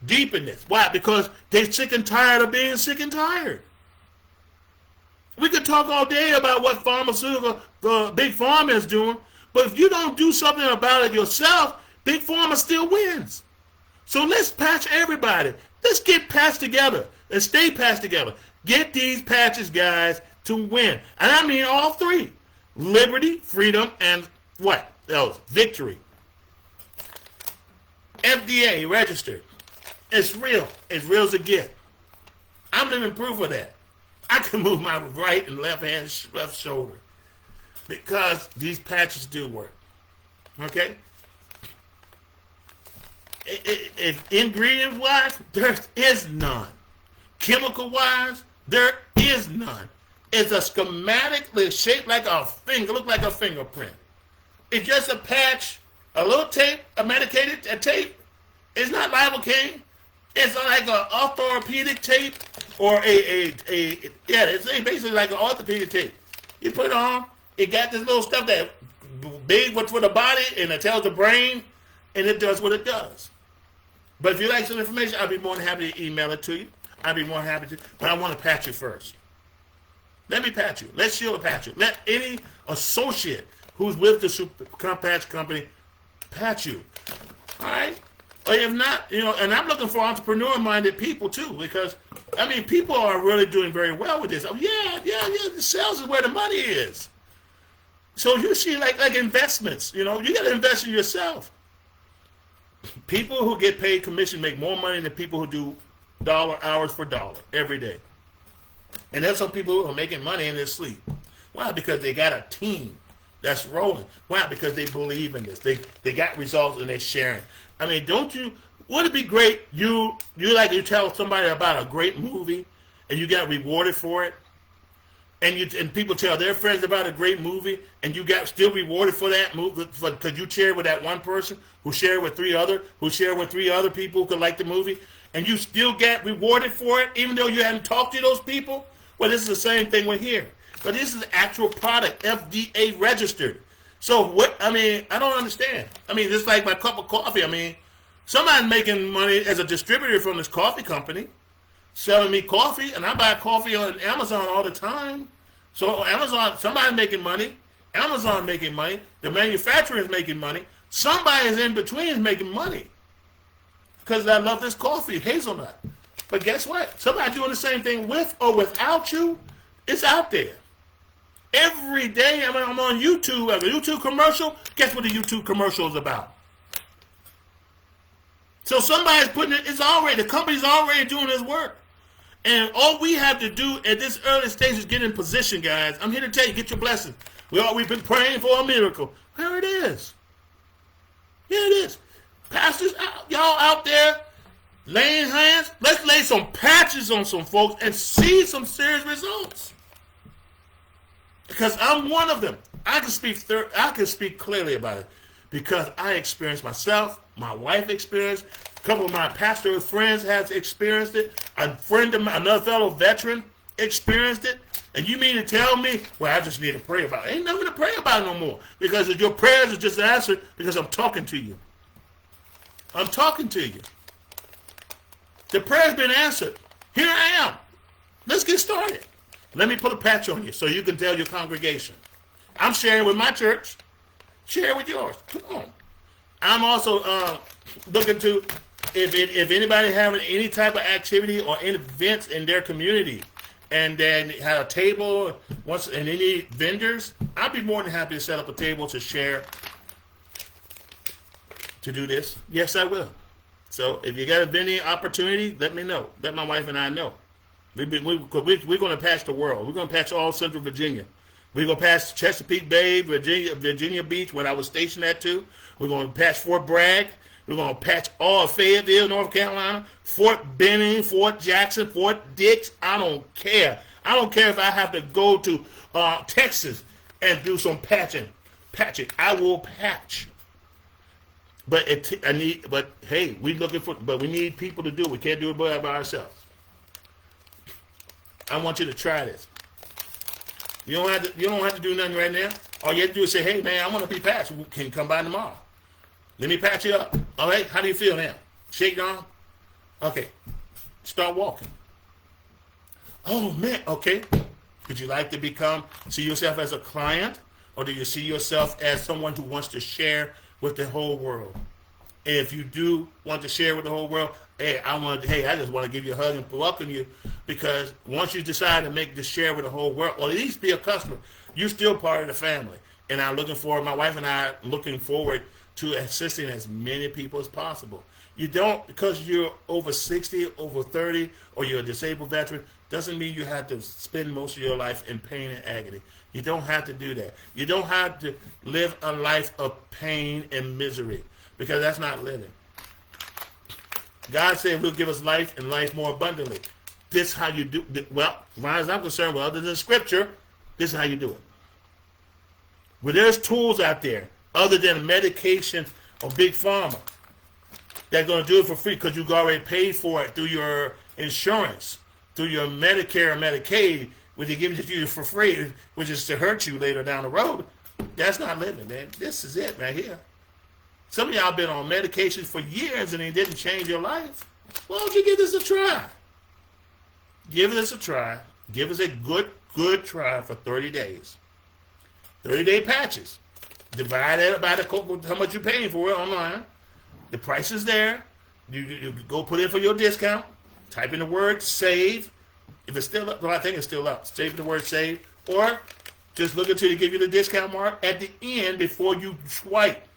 deep in this. Why? Because they're sick and tired of being sick and tired. We could talk all day about what pharmaceutical, Big Pharma is doing, but if you don't do something about it yourself, Big Pharma still wins. So let's patch everybody. Let's get patched together and stay patched together. Get these patches, guys, to win. And I mean all three. Liberty, freedom, and what else? Victory. FDA registered. It's real. It's real as it gets. I'm living proof of that. I can move my right and left hand, left shoulder. Because these patches do work. Okay? Ingredient-wise, there is none. Chemical-wise, there is none. It's a schematic that's shaped like a finger, look like a fingerprint. It's just a patch, a little tape, a medicated tape. It's not lidocaine. It's like an orthopedic tape or it's basically like an orthopedic tape. You put it on, it got this little stuff that big for the body and it tells the brain and it does what it does. But if you like some information, I'd be more than happy to email it to you. I'd be more than happy to, but I want to patch you first. Let me patch you. Let Sheila patch you. Let any associate who's with the Super Patch Company patch you. All right? Or if not, and I'm looking for entrepreneur-minded people too, because, people are really doing very well with this. Oh, yeah, the sales is where the money is. So you see, like investments, you got to invest in yourself. People who get paid commission make more money than people who do hours for dollar every day. And there's some people who are making money in their sleep. Why? Because they got a team that's rolling. Why? Because they believe in this. They got results and they're sharing. Would it be great you tell somebody about a great movie and you got rewarded for it? And people tell their friends about a great movie and you got still rewarded for that movie because you shared with that one person who shared with three other people who could like the movie, and you still get rewarded for it even though you hadn't talked to those people? Well, this is the same thing with here. But this is the actual product, FDA registered. So what, I don't understand. Just like my cup of coffee. Somebody's making money as a distributor from this coffee company, selling me coffee, and I buy coffee on Amazon all the time. So Amazon, somebody's making money. Amazon making money. The manufacturer is making money. Somebody is in between is making money. Because I love this coffee, hazelnut. But guess what? Somebody doing the same thing with or without you. It's out there. Every day I'm on YouTube. As a YouTube commercial, guess what the YouTube commercial is about? So somebody's putting it, the company's already doing this work. And all we have to do at this early stage is get in position, guys. I'm here to tell you, get your blessing. We've been praying for a miracle. Here it is. Here it is. Pastors, y'all out there laying hands, let's lay some patches on some folks and see some serious results. Because I'm one of them. I can speak clearly about it because I experienced myself, my wife experienced, a couple of my pastor friends have experienced it, a friend of mine, another fellow veteran experienced it, and you mean to tell me, well, I just need to pray about it. Ain't nothing to pray about no more because your prayers are just answered because I'm talking to you. I'm talking to you. The prayer's been answered. Here I am. Let's get started. Let me put a patch on you so you can tell your congregation. I'm sharing with my church. Share with yours. Come on. I'm also looking to, if anybody having any type of activity or any events in their community and then have a table and they need vendors, I'd be more than happy to set up a table to share, to do this. Yes, I will. So if you got a vending opportunity, let me know. Let my wife and I know. We're going to patch the world. We're going to patch all Central Virginia. We're going to patch Chesapeake Bay, Virginia Beach, where I was stationed at too. We're going to patch Fort Bragg. We're going to patch all of Fayetteville, North Carolina, Fort Benning, Fort Jackson, Fort Dix. I don't care. I don't care if I have to go to Texas and do some patching. Patch it. I will patch. But hey, we need people to do it. We can't do it by ourselves. I want you to try this. You don't have to do nothing right now. All you have to do is say, hey man, I want to be patched. Can you come by tomorrow? Let me patch you up. All right, how do you feel now? Shake your arm? Okay. Start walking. Oh man, okay. Would you like to see yourself as a client, or do you see yourself as someone who wants to share with the whole world? And if you do want to share with the whole world, I just want to give you a hug and welcome you, because once you decide to make this share with the whole world, or at least be a customer, you're still part of the family. And my wife and I are looking forward to assisting as many people as possible. You don't, because you're over 60, over 30, or you're a disabled veteran, doesn't mean you have to spend most of your life in pain and agony. You don't have to do that. You don't have to live a life of pain and misery, because that's not living. God said He'll give us life and life more abundantly. This is how you do it. Well, as far as I'm concerned, other than Scripture, this is how you do it. Well, there's tools out there other than medication or Big Pharma that's going to do it for free, because you've already paid for it through your insurance, through your Medicare and Medicaid, which they give it to you for free, which is to hurt you later down the road. That's not living, man. This is it right here. Some of y'all been on medications for years and it didn't change your life. Why don't you give this a try? Give this a try. Give us a good try for 30 days. 30-day patches. Divide it by how much you're paying for it online. The price is there. You go put in for your discount. Type in the word save. If it's still up, well, I think it's still up. Save the word save. Or just look until they give you the discount mark at the end before you swipe.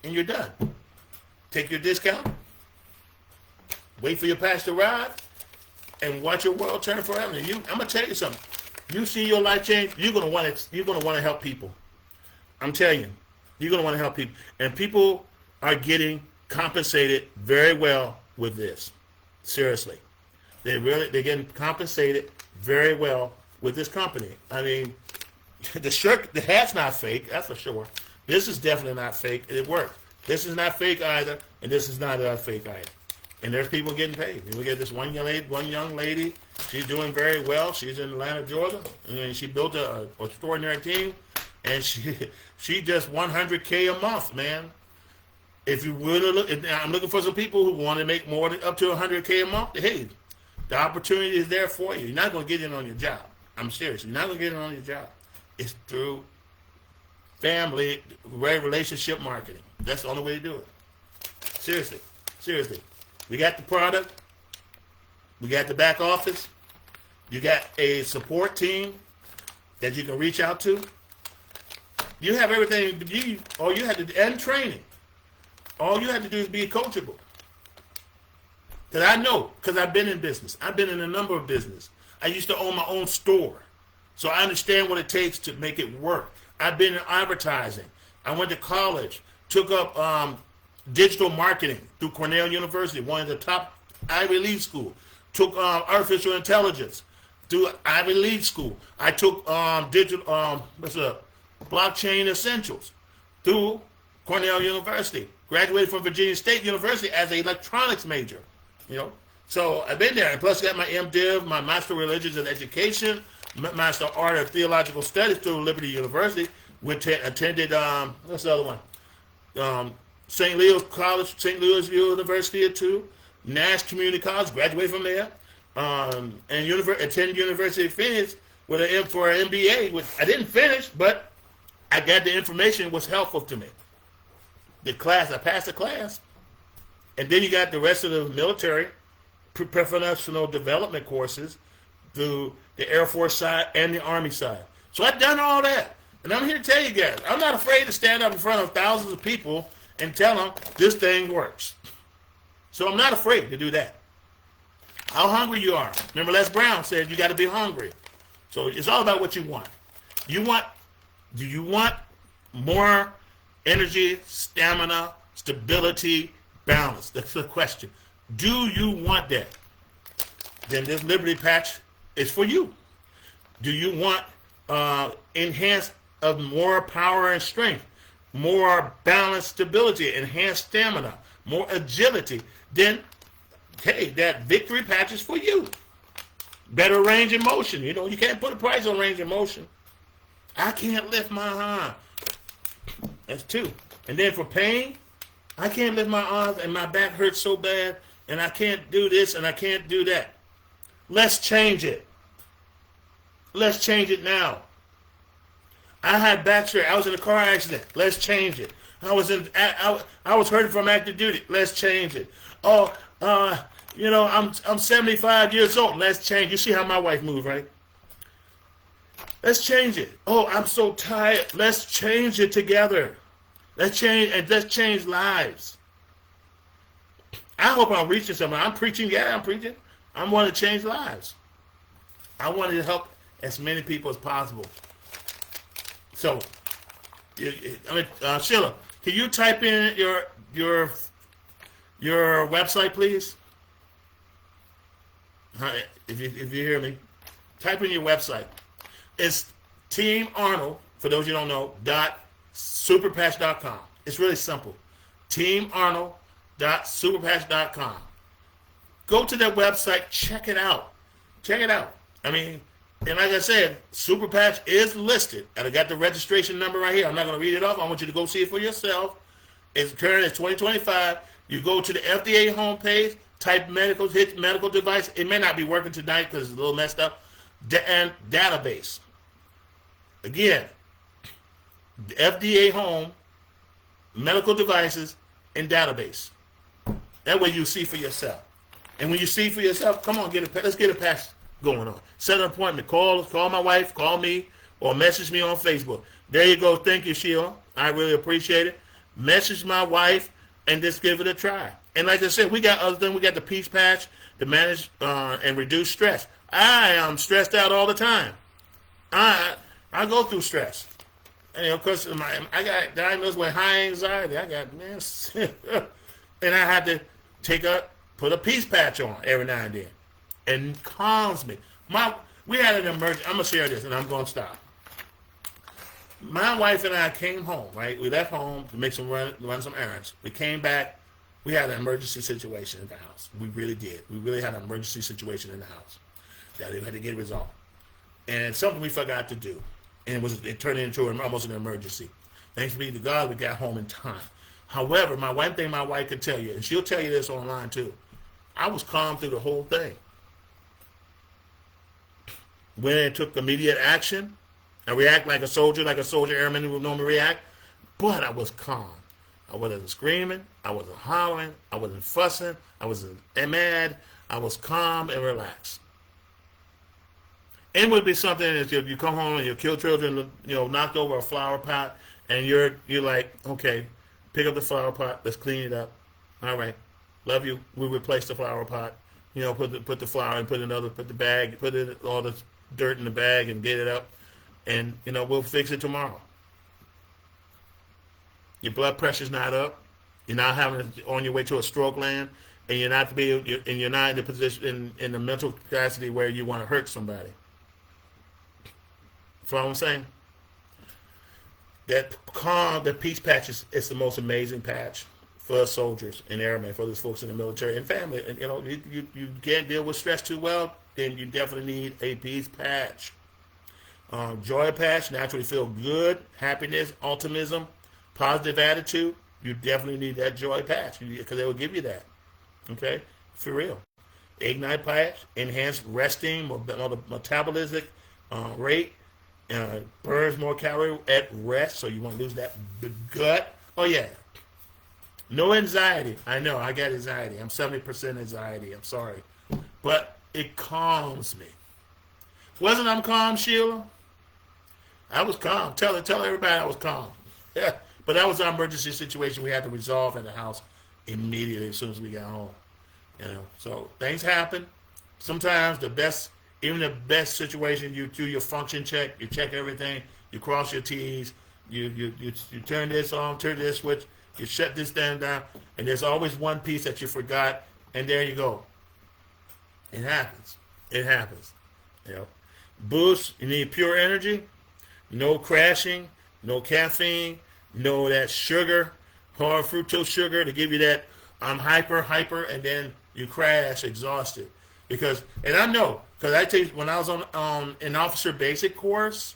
And you're done. Take your discount. Wait for your patch to arrive. And watch your world turn forever. I'm gonna tell you something. You see your life change, you're gonna want to help people. I'm telling you, you're gonna want to help people. And people are getting compensated very well with this. Seriously. They're getting compensated very well with this company. I mean, the hat's not fake, that's for sure. This is definitely not fake. It works. This is not fake either, and this is not fake either. And there's people getting paid. We get this one young lady. She's doing very well. She's in Atlanta, Georgia, and she built an extraordinary team. And she just $100K a month, man. If you would, I'm looking for some people who want to make more than up to $100K a month. Hey, the opportunity is there for you. You're not going to get in on your job. I'm serious. You're not going to get in on your job. It's through family relationship marketing. That's the only way to do it. Seriously. We got the product. We got the back office. You got a support team that you can reach out to. You have everything. And training. All you have to do is be coachable. Because I know, because I've been in business. I've been in a number of business. I used to own my own store. So I understand what it takes to make it work. I've been in advertising. I went to college, took up digital marketing through Cornell University, one of the top Ivy League school. Took artificial intelligence through Ivy League school. I took blockchain essentials through Cornell University. Graduated from Virginia State University as an electronics major. So I've been there, and plus got my MDiv, my Master of Religions and Education, Master of Art of Theological Studies through Liberty University. Attended what's the other one? St. Louis College, St. Louis University too. Nash Community College, graduated from there, and attended University of Phoenix for an MBA. Which I didn't finish, but I got the information. Was helpful to me. I passed the class, and then you got the rest of the military professional development courses through the Air Force side and the Army side. So I've done all that, and I'm here to tell you guys, I'm not afraid to stand up in front of thousands of people and tell them this thing works. So I'm not afraid to do that. How hungry you are. Remember Les Brown said you got to be hungry. So it's all about what you want. Do you want more energy, stamina, stability, balance? That's the question. Do you want that? Then this Liberty Patch is for you. Do you want enhanced of more power and strength, more balance, stability, enhanced stamina, more agility, then, hey, that victory patch is for you. Better range of motion. You know, you can't put a price on range of motion. I can't lift my arm. That's 2. And then for pain, I can't lift my arms and my back hurts so bad and I can't do this and I can't do that. Let's change it. Let's change it now. I had back surgery. I was in a car accident. Let's change it. I was hurting from active duty. Let's change it. Oh, you know, I'm 75 years old. Let's change. You see how my wife moves, right? Let's change it. Oh, I'm so tired. Let's change it together. Let's change lives. I hope I'm reaching something. I'm preaching. Yeah, I'm preaching. I want to change lives. I want to help as many people as possible. So, Sheila, can you type in your website, please? If you hear me, type in your website. It's Team Arnold, for those you don't know, .superpatch.com. It's really simple. TeamArnold.superpatch.com. Go to that website, check it out. Check it out. I mean, and like I said, Super Patch is listed. And I got the registration number right here. I'm not going to read it off. I want you to go see it for yourself. It's current. It's 2025. You go to the FDA homepage, type hit medical device. It may not be working tonight because it's a little messed up. And database. Again, the FDA home, medical devices, and database. That way you see for yourself. And when you see for yourself, come on, let's get a patch going on. Set an appointment. Call my wife, call me, or message me on Facebook. There you go. Thank you, Sheila. I really appreciate it. Message my wife and just give it a try. And like I said, we got other things. We got the peace patch to manage and reduce stress. I am stressed out all the time. I go through stress. And of course, I got diagnosed with high anxiety. I got, man, and I had to put a peace patch on every now and then. And calms me. We had an emergency. I'm going to share this and I'm going to stop. My wife and I came home, right? We left home to make run some errands. We came back. We had an emergency situation in the house. We really did. We really had an emergency situation in the house that we had to get resolved. And it's something we forgot to do. And it turned into almost an emergency. Thanks be to God, we got home in time. However, one thing my wife could tell you, and she'll tell you this online too, I was calm through the whole thing. When it took immediate action, I react like a soldier airman would normally react, but I was calm. I wasn't screaming, I wasn't hollering, I wasn't fussing, I wasn't mad, I was calm and relaxed. It would be something if you come home and you kill children, knocked over a flower pot, and you're like, okay, pick up the flower pot, let's clean it up. All right, love you. We'll replace the flower pot. Put the flower and put the bag, put all the dirt in the bag and get it up, and we'll fix it tomorrow. Your blood pressure's not up. You're not on your way to a stroke land, and you're not in the position in the mental capacity where you want to hurt somebody. Follow what I'm saying? That peace patch is the most amazing patch for us soldiers and airmen, for those folks in the military and family. And you can't deal with stress too well, then you definitely need a peace patch. Joy patch, naturally feel good, happiness, optimism, positive attitude. You definitely need that joy patch because they will give you that. Okay, for real. Ignite patch, enhanced resting, metabolic rate. Burns more calories at rest, so you won't lose that gut. Oh yeah. No anxiety. I know, I got anxiety. I'm 70% anxiety. I'm sorry. But it calms me. Wasn't I calm, Sheila? I was calm. Tell everybody I was calm. Yeah. But that was our emergency situation we had to resolve in the house immediately as soon as we got home. So things happen. Sometimes even the best situation, you do your function check, you check everything, you cross your T's, you turn this on, turn this switch, you shut this thing down, and there's always one piece that you forgot, and there you go. It happens. Boost, you need pure energy. No crashing, no caffeine, no that sugar, hard fructose sugar to give you that I'm hyper, and then you crash exhausted. Because, and I know, because I tell you, when I was on an officer basic course,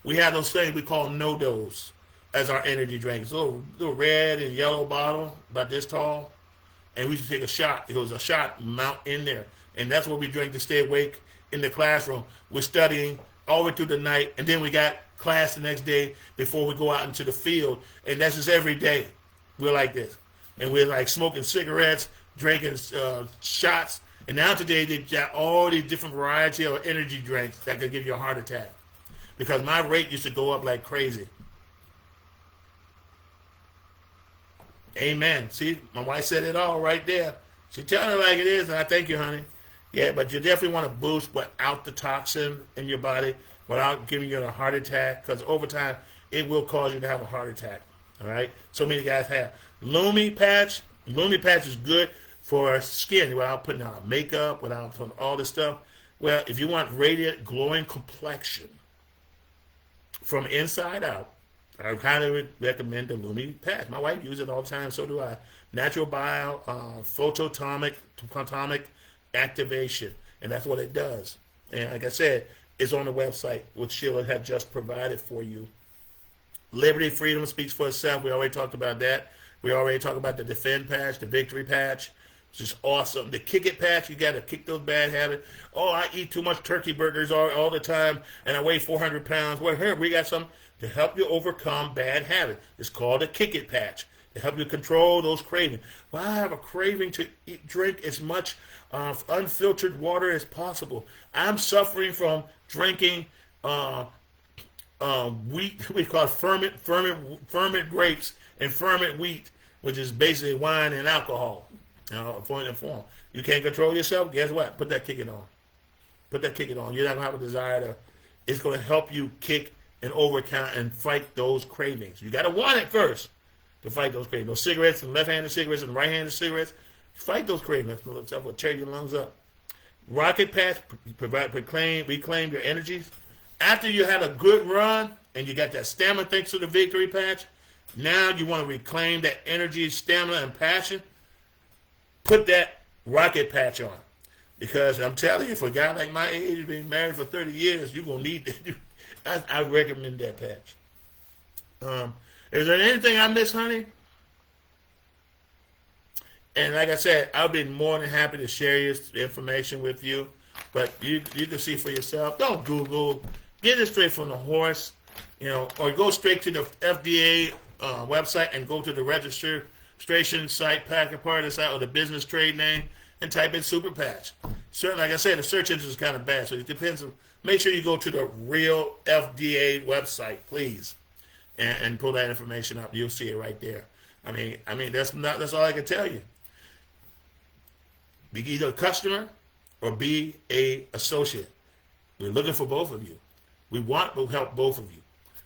we had those things we call no-dos as our energy drinks. Little red and yellow bottle, about this tall. And we used to take a shot. It was a shot amount in there. And that's what we drink to stay awake in the classroom. We're studying all the way through the night. And then we got class the next day before we go out into the field. And that's just every day. We're like this. And we're like smoking cigarettes, drinking shots. And now today they've got all these different variety of energy drinks that could give you a heart attack. Because my rate used to go up like crazy. Amen. See, my wife said it all right there. She telling it like it is, and I thank you, honey. Yeah, but you definitely want to boost without the toxin in your body, without giving you a heart attack, because over time, it will cause you to have a heart attack. All right? So many guys have. Lumi patch. Lumi patch is good for skin without putting on makeup, without putting all this stuff. Well, if you want radiant, glowing complexion from inside out, I highly recommend the Lumi patch. My wife uses it all the time, so do I. Natural bio, photoatomic activation, and that's what it does. And like I said, it's on the website, which Sheila had just provided for you. Liberty, freedom speaks for itself. We already talked about that. We already talked about the Defend patch, the Victory patch, which is awesome. The Kick It patch, you got to kick those bad habits. Oh, I eat too much turkey burgers all the time, and I weigh 400 pounds. Well, here, we got some to help you overcome bad habits. It's called a Kick It patch to help you control those cravings. Well, I have a craving to drink as much unfiltered water as possible. I'm suffering from drinking wheat, we call it ferment grapes and ferment wheat, which is basically wine and alcohol. Form. You can't control yourself. Guess what? Put that Kick It on. Put that Kick It on. You're not gonna have a desire to. It's gonna help you kick and overcome and fight those cravings. You got to want it first to fight those cravings. Those cigarettes and left-handed cigarettes and right-handed cigarettes, fight those cravings. That will tear your lungs up. Rocket patch, reclaim your energies. After you had a good run and you got that stamina thanks to the Victory patch, now you want to reclaim that energy, stamina, and passion. Put that rocket patch on. Because I'm telling you, for a guy like my age, being married for 30 years, you're going to need it. I recommend that patch. Is there anything I missed, honey? And like I said, I'll be more than happy to share this information with you. But you can see for yourself. Don't Google. Get it straight from the horse, or go straight to the FDA website and go to the registration site, packet part of the site, or the business trade name, and type in Super Patch. Certainly, like I said, the search engine is kind of bad, so it depends on. Make sure you go to the real FDA website, please, and pull that information up. You'll see it right there. I mean that's all I can tell you. Be either a customer or be a associate. We're looking for both of you. We want to help both of you.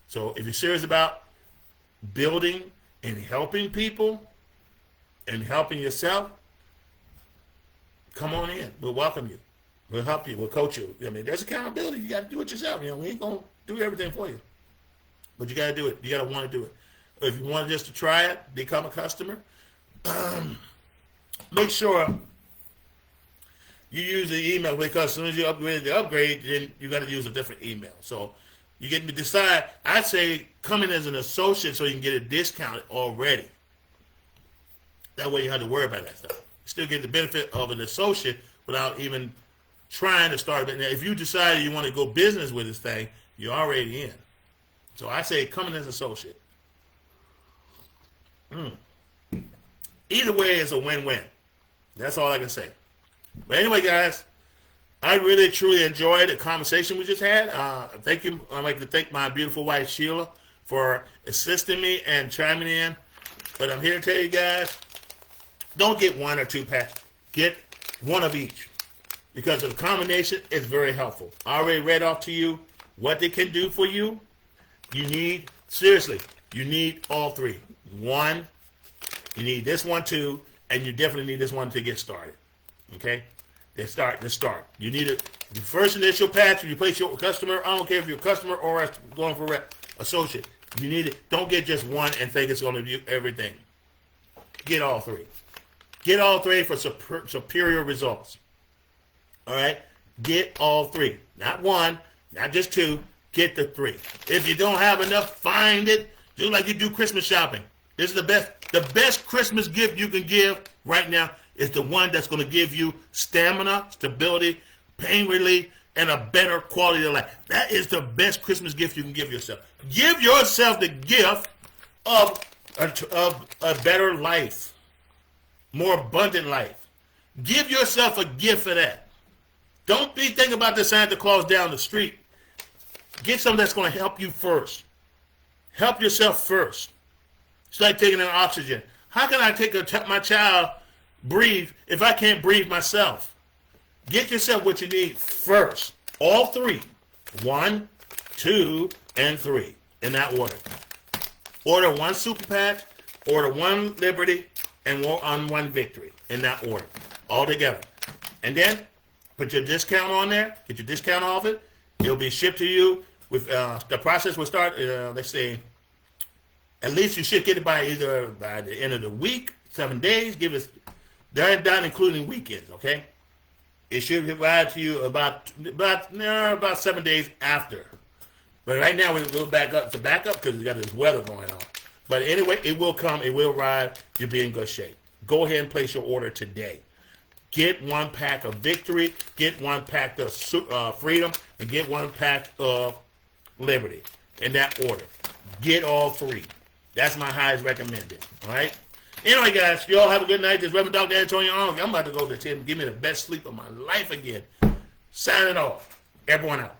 So if you're serious about building and helping people and helping yourself, come on in. We'll welcome you. We'll help you. We'll coach you. I mean, there's accountability. You got to do it yourself. We ain't going to do everything for you. But you got to do it. You got to want to do it. If you want just to try it, become a customer, make sure you use the email, because as soon as you upgrade then you got to use a different email. So you get to decide. I say come in as an associate so you can get a discount already. That way you don't have to worry about that stuff. You still get the benefit of an associate without even trying to start. Now, if you decide you want to go business with this thing, you're already in. So I say come in as an associate. Either way, it's a win-win. That's all I can say. But anyway, guys, I really, truly enjoyed the conversation we just had. Thank you. I'd like to thank my beautiful wife, Sheila, for assisting me and chiming in. But I'm here to tell you guys, don't get one or two packs. Get one of each, because the combination is very helpful. I already read off to you what they can do for you. You need all three. One, you need this one too, and you definitely need this one to get started. Okay? start. You need the first initial patch. When you place your customer, I don't care if you're a customer or going for associate. You need it. Don't get just one and think it's going to do everything. Get all three. Get all three for superior results. All right? Get all three. Not one, not just two. Get the three. If you don't have enough, find it. Do like you do Christmas shopping. This is the best. The best Christmas gift you can give right now is the one that's going to give you stamina, stability, pain relief, and a better quality of life. That is the best Christmas gift you can give yourself. Give yourself the gift of a better life, more abundant life. Give yourself a gift for that. Don't be thinking about the Santa Claus down the street. Get something that's going to help you first. Help yourself first. It's like taking in oxygen. How can I my child breathe if I can't breathe myself? Get yourself what you need first. All three. 1, 2, and 3. In that order. Order 1 super patch, order 1 Liberty, and one Victory. In that order. All together. And then put your discount on there. Get your discount off it. It'll be shipped to you. With the process will start, let's say, at least you should get it by the end of the week, 7 days. Give us, they're not including weekends, okay? It should arrive to you about 7 days after. But right now we'll back up. It's a backup because we got this weather going on. But anyway, it will come. It will arrive. You'll be in good shape. Go ahead and place your order today. Get 1 pack of Victory. Get 1 pack of Freedom. And get 1 pack of Liberty. In that order. Get all 3. That's my highest recommended. All right? Anyway, guys, you all have a good night. This is Reverend Dr. Antonio Arnold. I'm about to go to 10. Give me the best sleep of my life again. Signing off. Everyone out.